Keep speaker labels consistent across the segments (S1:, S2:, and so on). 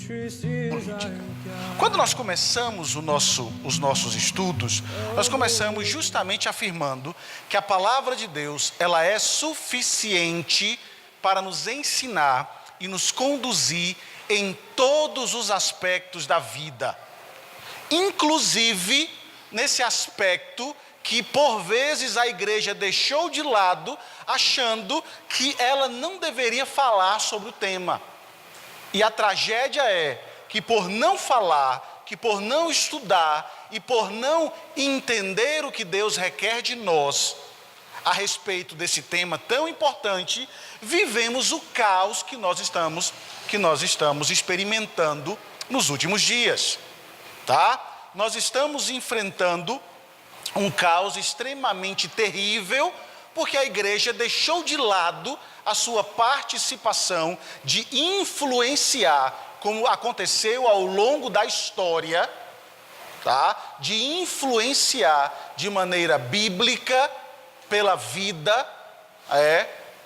S1: política. Quando nós começamos os nossos estudos, nós começamos justamente afirmando que a palavra de Deus, ela é suficiente para nos ensinar e nos conduzir em todos os aspectos da vida. Inclusive nesse aspecto que por vezes a igreja deixou de lado, achando que ela não deveria falar sobre o tema. E a tragédia é que por não falar, que por não estudar e por não entender o que Deus requer de nós a respeito desse tema tão importante, vivemos o caos que nós estamos experimentando nos últimos dias, tá? Nós estamos enfrentando um caos extremamente terrível, porque a igreja deixou de lado a sua participação de influenciar, como aconteceu ao longo da história, tá? De influenciar de maneira bíblica, pela vida,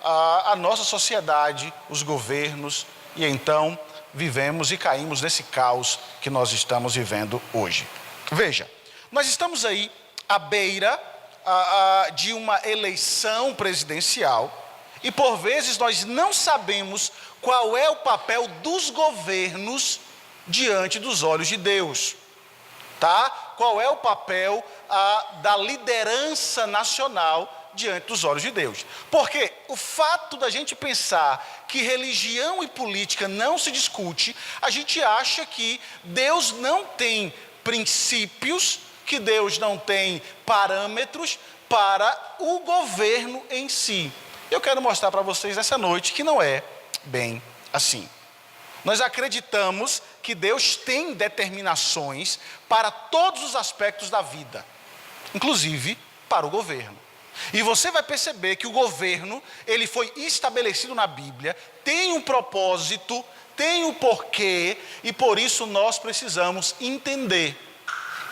S1: a nossa sociedade, os governos, e então vivemos e caímos nesse caos que nós estamos vivendo hoje. Veja, nós estamos aí à beira de uma eleição presidencial, e por vezes nós não sabemos qual é o papel dos governos diante dos olhos de Deus, tá? Qual é o papel da liderança nacional diante dos olhos de Deus? Porque o fato da gente pensar que religião e política não se discute, a gente acha que Deus não tem princípios, que Deus não tem parâmetros para o governo em si. Eu quero mostrar para vocês essa noite que não é bem assim. Nós acreditamos que Deus tem determinações para todos os aspectos da vida, inclusive para o governo. E você vai perceber que o governo, ele foi estabelecido na Bíblia, tem um propósito, tem um porquê, e por isso nós precisamos entender.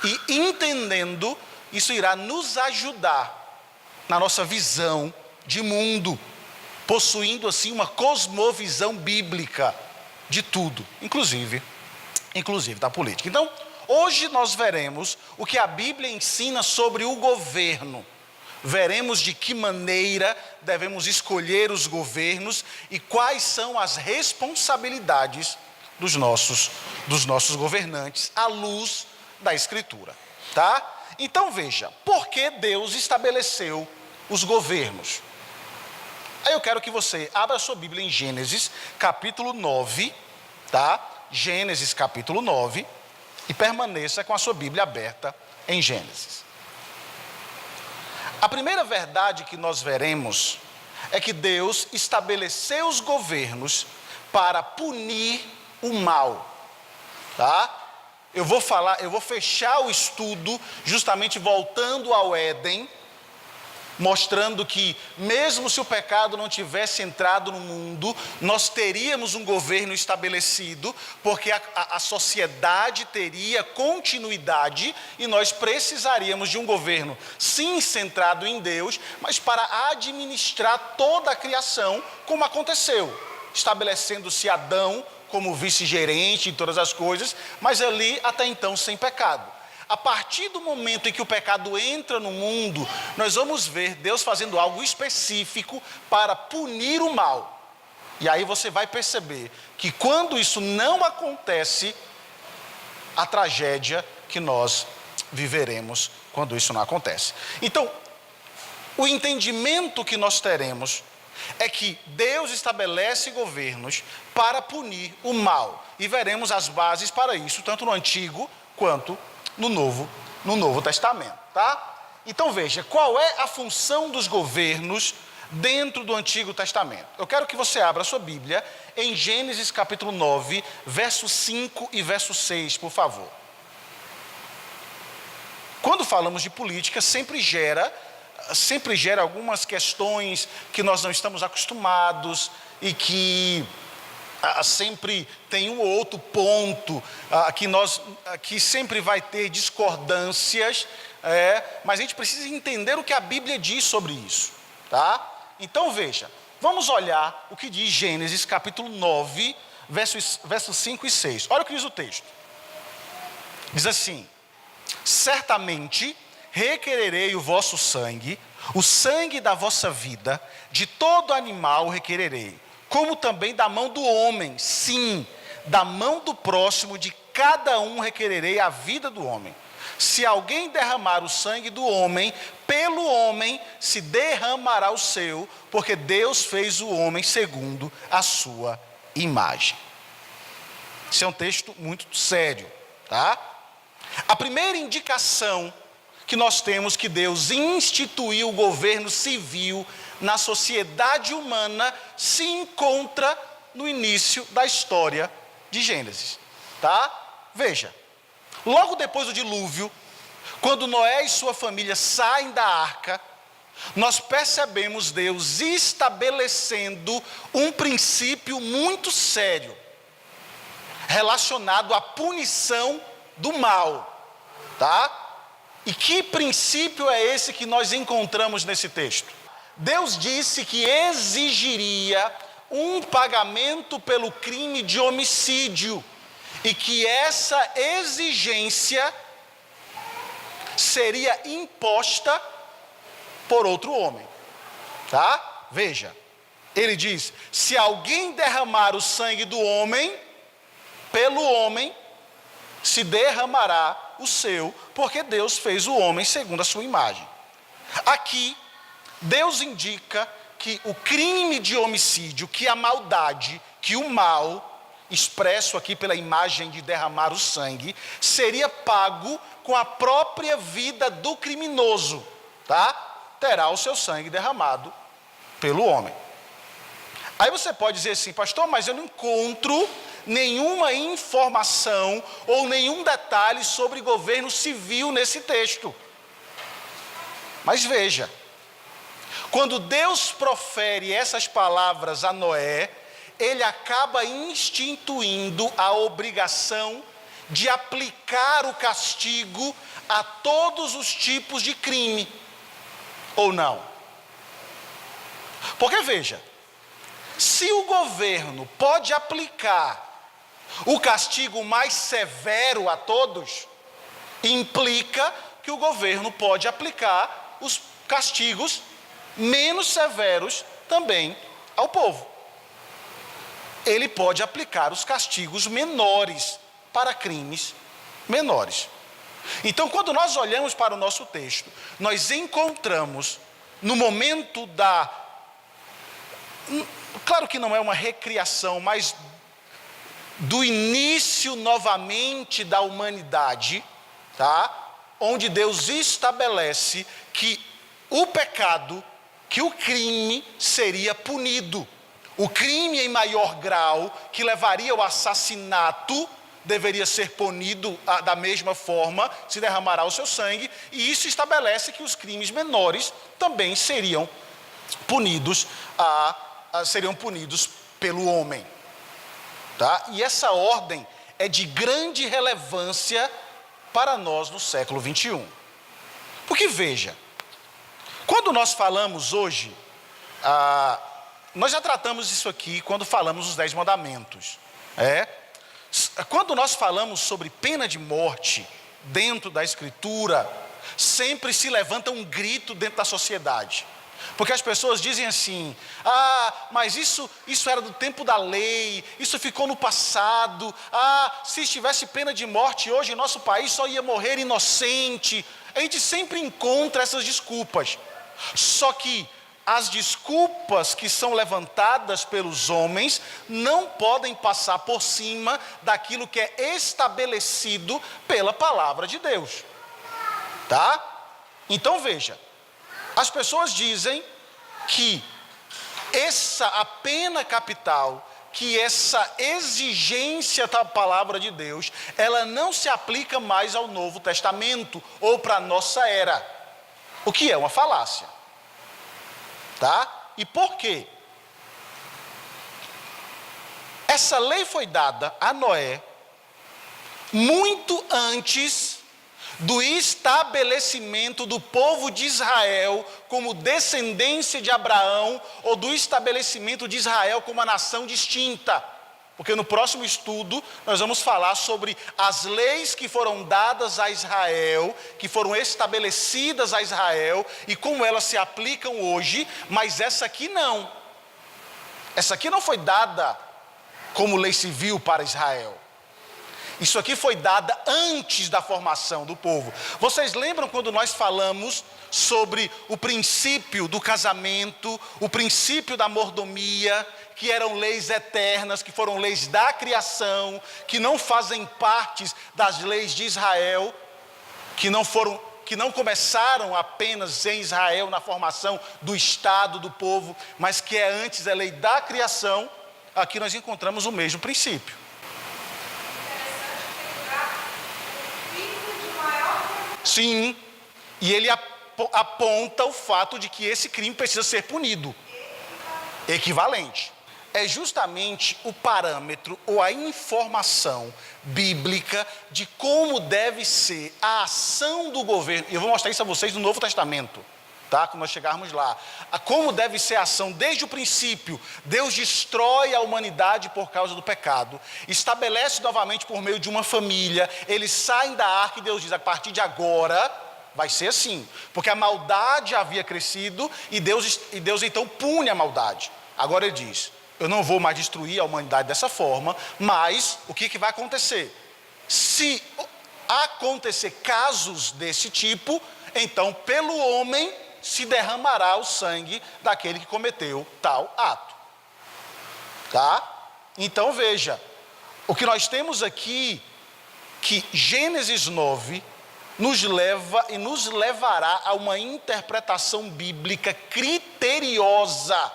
S1: E entendendo, isso irá nos ajudar na nossa visão de mundo, possuindo assim uma cosmovisão bíblica de tudo, inclusive da política. Então, hoje nós veremos o que a Bíblia ensina sobre o governo. Veremos de que maneira devemos escolher os governos e quais são as responsabilidades dos nossos governantes à luz da Escritura, tá? Então veja, por que Deus estabeleceu os governos? Aí eu quero que você abra a sua Bíblia em Gênesis capítulo 9, tá? Gênesis capítulo 9, e permaneça com a sua Bíblia aberta em Gênesis. A primeira verdade que nós veremos é que Deus estabeleceu os governos para punir o mal, tá? Eu vou fechar o estudo justamente voltando ao Éden, mostrando que mesmo se o pecado não tivesse entrado no mundo, nós teríamos um governo estabelecido, porque a sociedade teria continuidade e nós precisaríamos de um governo, sim, centrado em Deus, mas para administrar toda a criação, como aconteceu, estabelecendo-se Adão como vice-gerente em todas as coisas, mas ali até então sem pecado. A partir do momento em que o pecado entra no mundo, nós vamos ver Deus fazendo algo específico para punir o mal. E aí você vai perceber que quando isso não acontece, a tragédia que nós viveremos quando isso não acontece. Então, o entendimento que nós teremos é que Deus estabelece governos para punir o mal. E veremos as bases para isso, tanto no Antigo quanto no Novo Testamento, tá? Então veja, qual é a função dos governos dentro do Antigo Testamento? Eu quero que você abra a sua Bíblia em Gênesis capítulo 9, verso 5 e verso 6, por favor. Quando falamos de política, sempre gera algumas questões que nós não estamos acostumados e que sempre tem um outro ponto que sempre vai ter discordâncias, mas a gente precisa entender o que a Bíblia diz sobre isso, tá? Então veja, vamos olhar o que diz Gênesis capítulo 9, versos 5 e 6. Olha o que diz o texto. Diz assim: certamente requererei o vosso sangue, o sangue da vossa vida, de todo animal requererei, como também da mão do homem, sim, da mão do próximo, de cada um requererei a vida do homem. Se alguém derramar o sangue do homem, pelo homem se derramará o seu, porque Deus fez o homem segundo a sua imagem. Esse é um texto muito sério, tá? A primeira indicação que nós temos que Deus instituiu o governo civil na sociedade humana se encontra no início da história de Gênesis, tá? Veja, logo depois do dilúvio, quando Noé e sua família saem da arca, nós percebemos Deus estabelecendo um princípio muito sério, relacionado à punição do mal, tá? E que princípio é esse que nós encontramos nesse texto? Deus disse que exigiria um pagamento pelo crime de homicídio, e que essa exigência seria imposta por outro homem, tá? Veja, ele diz: se alguém derramar o sangue do homem, pelo homem se derramará o seu, porque Deus fez o homem segundo a sua imagem. Aqui, Deus indica que o crime de homicídio, que a maldade, que o mal, expresso aqui pela imagem de derramar o sangue, seria pago com a própria vida do criminoso, tá? Terá o seu sangue derramado pelo homem. Aí você pode dizer assim: pastor, mas eu não encontro nenhuma informação ou nenhum detalhe sobre governo civil nesse texto. Mas veja, quando Deus profere essas palavras a Noé, ele acaba instituindo a obrigação de aplicar o castigo a todos os tipos de crime, ou não? Porque veja, se o governo pode aplicar o castigo mais severo a todos, implica que o governo pode aplicar os castigos menos severos também ao povo. Ele pode aplicar os castigos menores para crimes menores. Então, quando nós olhamos para o nosso texto, nós encontramos no momento claro que não é uma recriação, mas do início novamente da humanidade, tá? Onde Deus estabelece que o pecado, que o crime seria punido. O crime em maior grau, que levaria ao assassinato, deveria ser punido da mesma forma, se derramará o seu sangue, e isso estabelece que os crimes menores também seriam punidos pelo homem, tá? E essa ordem é de grande relevância para nós no século 21. Porque veja, quando nós falamos hoje, nós já tratamos isso aqui quando falamos os 10 mandamentos. Quando nós falamos sobre pena de morte dentro da Escritura, sempre se levanta um grito dentro da sociedade. Porque as pessoas dizem assim: mas isso era do tempo da lei, isso ficou no passado. Se estivesse pena de morte hoje, em nosso país só ia morrer inocente. A gente sempre encontra essas desculpas. Só que as desculpas que são levantadas pelos homens não podem passar por cima daquilo que é estabelecido pela palavra de Deus, tá? Então veja, as pessoas dizem que a pena capital, que essa exigência da palavra de Deus, ela não se aplica mais ao Novo Testamento ou para a nossa era, o que é uma falácia, tá? E por quê? Essa lei foi dada a Noé muito antes do estabelecimento do povo de Israel como descendência de Abraão, ou do estabelecimento de Israel como uma nação distinta. porque no próximo estudo nós vamos falar sobre as leis que foram dadas a Israel, que foram estabelecidas a Israel e como elas se aplicam hoje, mas essa aqui não. Essa aqui não foi dada como lei civil para Israel. Isso aqui foi dada antes da formação do povo. Vocês lembram quando nós falamos sobre o princípio do casamento, o princípio da mordomia, que eram leis eternas, que foram leis da criação, que não fazem parte das leis de Israel, que não começaram apenas em Israel na formação do Estado, do povo, mas que é antes a lei da criação. Aqui nós encontramos o mesmo princípio. Sim, e ele aponta o fato de que esse crime precisa ser punido. Equivalente. É justamente o parâmetro ou a informação bíblica de como deve ser a ação do governo. Eu vou mostrar isso a vocês no Novo Testamento, tá? Quando nós chegarmos lá. Como deve ser a ação desde o princípio. Deus destrói a humanidade por causa do pecado. Estabelece novamente por meio de uma família. Eles saem da arca e Deus diz, a partir de agora vai ser assim. Porque a maldade havia crescido e Deus então pune a maldade. Agora ele diz, eu não vou mais destruir a humanidade dessa forma, mas o que vai acontecer? Se acontecer casos desse tipo, então pelo homem se derramará o sangue daquele que cometeu tal ato. Tá? Então veja, o que nós temos aqui, que Gênesis 9 nos leva e nos levará a uma interpretação bíblica criteriosa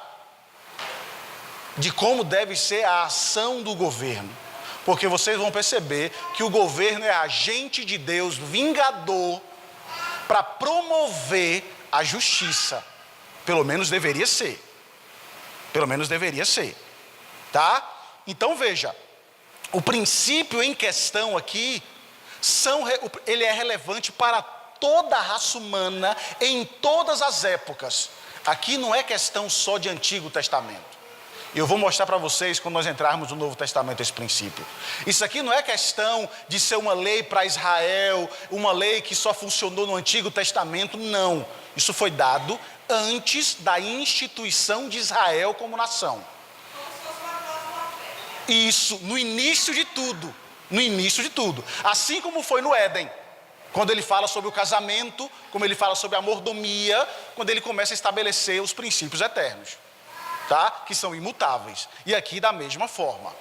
S1: de como deve ser a ação do governo. Porque vocês vão perceber que o governo é agente de Deus, vingador, para promover a justiça. Pelo menos deveria ser. Pelo menos deveria ser. Tá? Então veja, o princípio em questão aqui, ele é relevante para toda a raça humana em todas as épocas. Aqui não é questão só de Antigo Testamento. Eu vou mostrar para vocês quando nós entrarmos no Novo Testamento esse princípio. Isso aqui não é questão de ser uma lei para Israel, uma lei que só funcionou no Antigo Testamento, não. Isso foi dado antes da instituição de Israel como nação. Isso, no início de tudo. No início de tudo. Assim como foi no Éden. Quando ele fala sobre o casamento, como ele fala sobre a mordomia, quando ele começa a estabelecer os princípios eternos. Tá? Que são imutáveis. E aqui da mesma forma.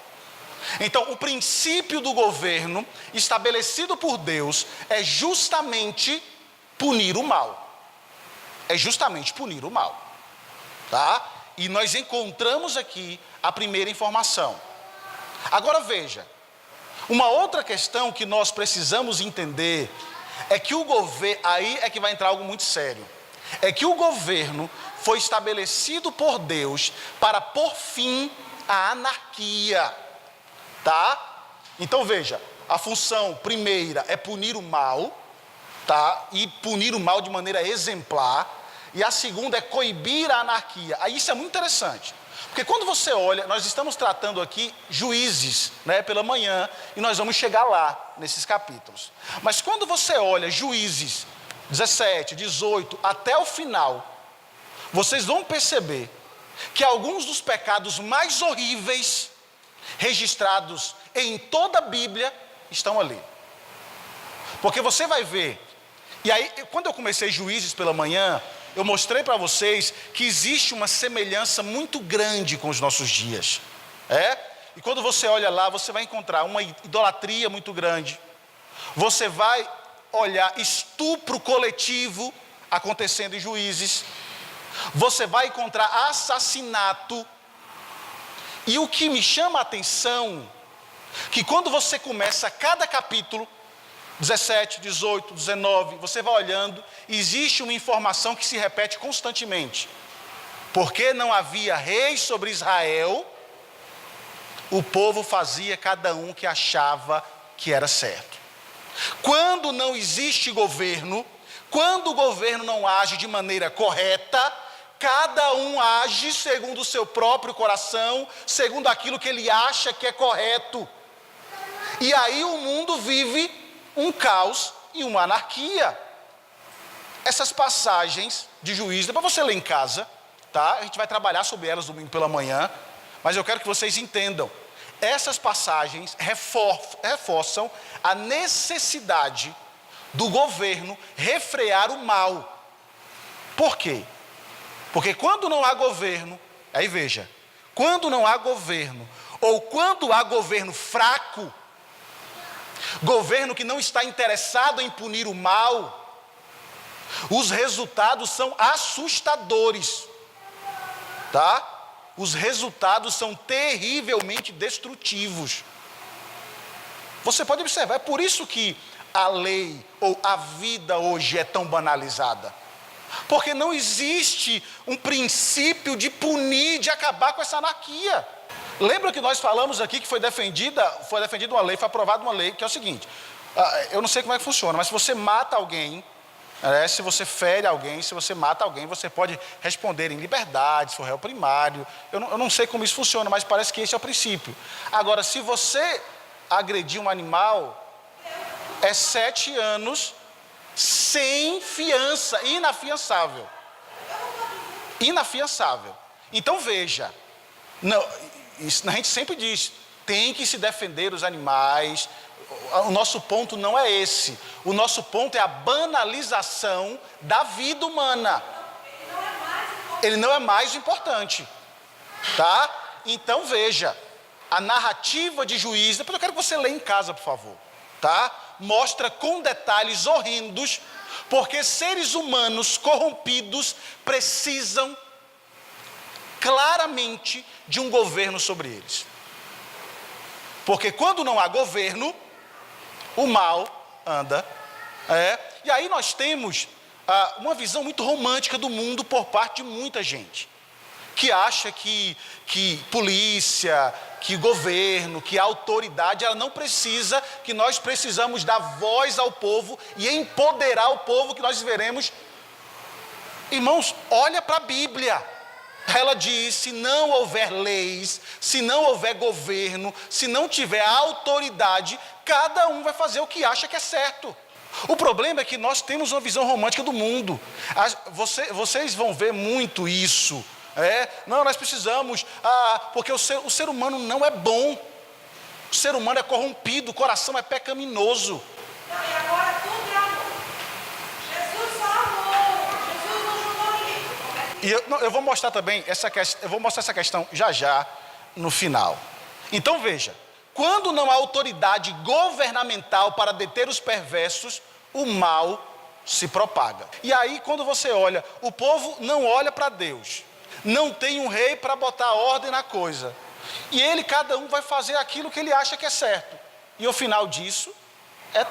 S1: Então, o princípio do governo estabelecido por Deus é justamente punir o mal. É justamente punir o mal. Tá? E nós encontramos aqui a primeira informação. Agora veja, uma outra questão que nós precisamos entender é que o governo, aí é que vai entrar algo muito sério, é que o governo foi estabelecido por Deus para pôr fim à anarquia, tá? Então veja, a função primeira é punir o mal, tá? E punir o mal de maneira exemplar, e a segunda é coibir a anarquia. Aí isso é muito interessante, porque quando você olha, nós estamos tratando aqui Juízes, né, pela manhã, e nós vamos chegar lá, nesses capítulos. Mas quando você olha Juízes 17, 18, até o final, vocês vão perceber que alguns dos pecados mais horríveis registrados em toda a Bíblia estão ali. Porque você vai ver, e aí quando eu comecei Juízes pela manhã, eu mostrei para vocês que existe uma semelhança muito grande com os nossos dias. E quando você olha lá, você vai encontrar uma idolatria muito grande. Você vai olhar estupro coletivo acontecendo em Juízes. Você vai encontrar assassinato. E o que me chama a atenção, que quando você começa cada capítulo, 17, 18, 19, você vai olhando, existe uma informação que se repete constantemente. Porque não havia rei sobre Israel, o povo fazia cada um que achava que era certo. Quando não existe governo, quando o governo não age de maneira correta, cada um age segundo o seu próprio coração, segundo aquilo que ele acha que é correto. E aí o mundo vive um caos e uma anarquia. Essas passagens de Juízes, depois você lê em casa, tá? A gente vai trabalhar sobre elas domingo pela manhã, mas eu quero que vocês entendam. Essas passagens reforçam a necessidade do governo refrear o mal. Por quê? Porque quando não há governo, aí veja, quando não há governo, ou quando há governo fraco, governo que não está interessado em punir o mal, os resultados são assustadores, tá? Os resultados são terrivelmente destrutivos. Você pode observar, é por isso que a lei ou a vida hoje é tão banalizada. Porque não existe um princípio de punir, de acabar com essa anarquia. Lembra que nós falamos aqui que foi defendida uma lei, foi aprovada uma lei, que é o seguinte, eu não sei como é que funciona, mas se você mata alguém, se você fere alguém, se você mata alguém, você pode responder em liberdade, se for réu primário. Eu não sei como isso funciona, mas parece que esse é o princípio. Agora, se você agredir um animal, é 7 anos sem fiança, inafiançável. Inafiançável. Então veja, a gente sempre diz, tem que se defender os animais. O nosso ponto não é esse. O nosso ponto é a banalização da vida humana. Ele não é mais importante, tá? Então veja, a narrativa de Juízes, depois eu quero que você leia em casa, por favor, tá? Mostra com detalhes horrendos, porque seres humanos corrompidos precisam claramente de um governo sobre eles. Porque quando não há governo, o mal anda. E aí nós temos uma visão muito romântica do mundo por parte de muita gente, que acha que polícia, que governo, que autoridade, ela não precisa, que nós precisamos dar voz ao povo e empoderar o povo, que nós veremos. Irmãos, olha para a Bíblia. Ela diz, se não houver leis, se não houver governo, se não tiver autoridade, cada um vai fazer o que acha que é certo. O problema é que nós temos uma visão romântica do mundo. Vocês vão ver muito isso. Não, nós precisamos, porque o ser humano não é bom. O ser humano é corrompido, o coração é pecaminoso.
S2: Não, e agora tudo é amor. Jesus só amou, Jesus não julgou ninguém.
S1: E eu vou mostrar também essa questão já no final. Então veja, quando não há autoridade governamental para deter os perversos, o mal se propaga. E aí quando você olha, o povo não olha para Deus, não tem um rei para botar ordem na coisa, e cada um vai fazer aquilo que ele acha que é certo, e o final disso é